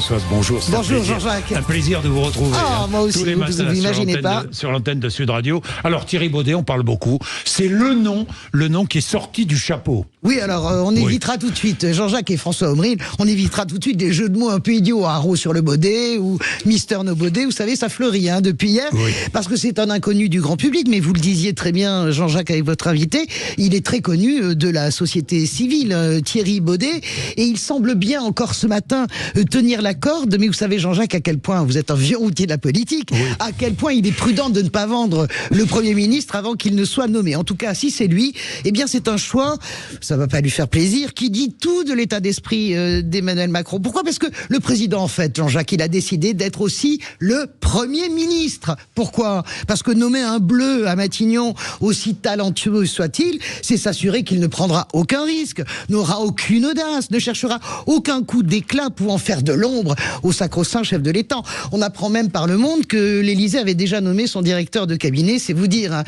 Françoise, bonjour. Bonjour Jean-Jacques. Un plaisir de vous retrouver. Moi aussi, tous les matins vous n'imaginez pas. Sur l'antenne de Sud Radio. Alors Thierry Baudet, on parle beaucoup. C'est le nom qui est sorti du chapeau. Oui, alors on évitera tout de suite, Jean-Jacques et François Omril, on évitera tout de suite des jeux de mots un peu idiots, Haro sur le Baudet ou Mister No Baudet, vous savez, ça fleurit depuis hier, parce que c'est un inconnu du grand public, mais vous le disiez très bien, Jean-Jacques, avec votre invité, il est très connu de la société civile, Thierry Baudet, et il semble bien encore ce matin tenir la corde, mais vous savez, Jean-Jacques, à quel point vous êtes un vieux routier de la politique, à quel point il est prudent de ne pas vendre le Premier ministre avant qu'il ne soit nommé. En tout cas, si c'est lui, eh bien c'est un choix, ça va pas lui faire plaisir, qui dit tout de l'état d'esprit d'Emmanuel Macron. Pourquoi ? Parce que le président, en fait, Jean-Jacques, il a décidé d'être aussi le Premier ministre. Pourquoi ? Parce que nommer un bleu à Matignon, aussi talentueux soit-il, c'est s'assurer qu'il ne prendra aucun risque, n'aura aucune audace, ne cherchera aucun coup d'éclat pouvant faire de l'ombre au sacro-saint chef de l'État. On apprend même par Le Monde que l'Élysée avait déjà nommé son directeur de cabinet, c'est vous dire.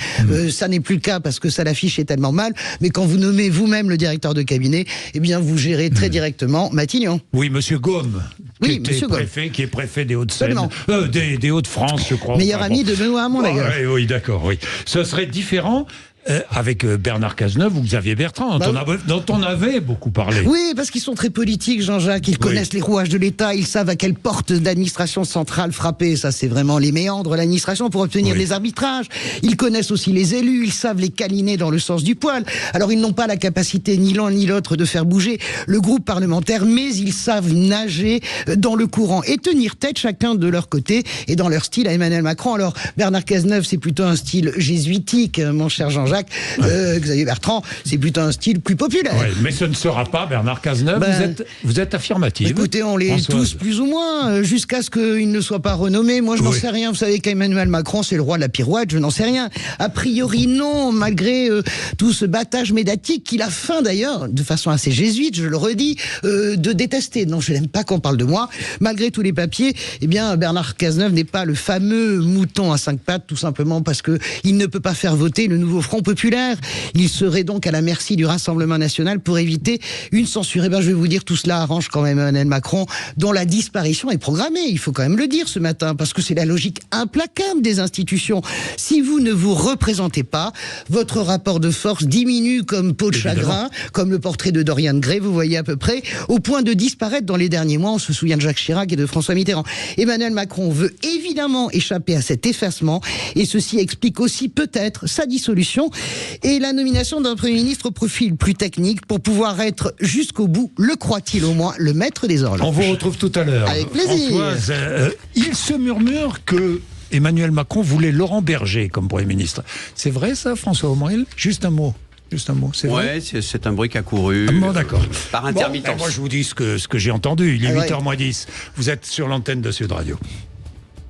Ça n'est plus le cas parce que ça l'affiche est tellement mal, mais quand vous nommez vous-même le directeur de cabinet, eh bien vous gérez très directement Matignon. Oui, monsieur Gaume, qui est préfet des Hauts-de-Seine, des Hauts-de-France, je crois. Meilleur ami de Benoît Hamon, d'ailleurs. Oui, d'accord, oui. Ce serait différent avec Bernard Cazeneuve ou Xavier Bertrand, dont on avait beaucoup parlé. Oui, parce qu'ils sont très politiques, Jean-Jacques. Ils connaissent les rouages de l'État, ils savent à quelle porte d'administration centrale frapper. Ça, c'est vraiment les méandres de l'administration pour obtenir des arbitrages. Ils connaissent aussi les élus, ils savent les câliner dans le sens du poil. Alors, ils n'ont pas la capacité, ni l'un ni l'autre, de faire bouger le groupe parlementaire, mais ils savent nager dans le courant et tenir tête chacun de leur côté et dans leur style à Emmanuel Macron. Alors, Bernard Cazeneuve, c'est plutôt un style jésuitique, mon cher Jean-Jacques. Xavier Bertrand, c'est plutôt un style plus populaire. Mais ce ne sera pas Bernard Cazeneuve, vous êtes affirmative. Écoutez, on l'est tous plus ou moins, jusqu'à ce qu'il ne soit pas renommé. Moi, je n'en sais rien. Vous savez qu'Emmanuel Macron, c'est le roi de la pirouette, je n'en sais rien. A priori, non, malgré tout ce battage médiatique qu'il a feint d'ailleurs, de façon assez jésuite, je le redis, de détester. Non, je n'aime pas qu'on parle de moi. Malgré tous les papiers, eh bien, Bernard Cazeneuve n'est pas le fameux mouton à 5 pattes, tout simplement parce que il ne peut pas faire voter le nouveau Front populaire. Il serait donc à la merci du Rassemblement national pour éviter une censure. Et je vais vous dire, tout cela arrange quand même Emmanuel Macron, dont la disparition est programmée. Il faut quand même le dire ce matin, parce que c'est la logique implacable des institutions. Si vous ne vous représentez pas, votre rapport de force diminue comme peau de chagrin, comme le portrait de Dorian Gray, vous voyez à peu près, au point de disparaître dans les derniers mois. On se souvient de Jacques Chirac et de François Mitterrand. Emmanuel Macron veut évidemment échapper à cet effacement, et ceci explique aussi peut-être sa dissolution et la nomination d'un Premier ministre au profil plus technique pour pouvoir être jusqu'au bout, le croit-il au moins, le maître des horloges. On vous retrouve tout à l'heure. Avec plaisir. Françoise, il se murmure que Emmanuel Macron voulait Laurent Berger comme Premier ministre. C'est vrai ça, François Omril ? Juste un mot, c'est vrai ? Oui, c'est un bruit qui a couru. D'accord. Par intermittence. Moi, je vous dis ce que j'ai entendu. Il est 8h moins 10. Vous êtes sur l'antenne de Sud Radio.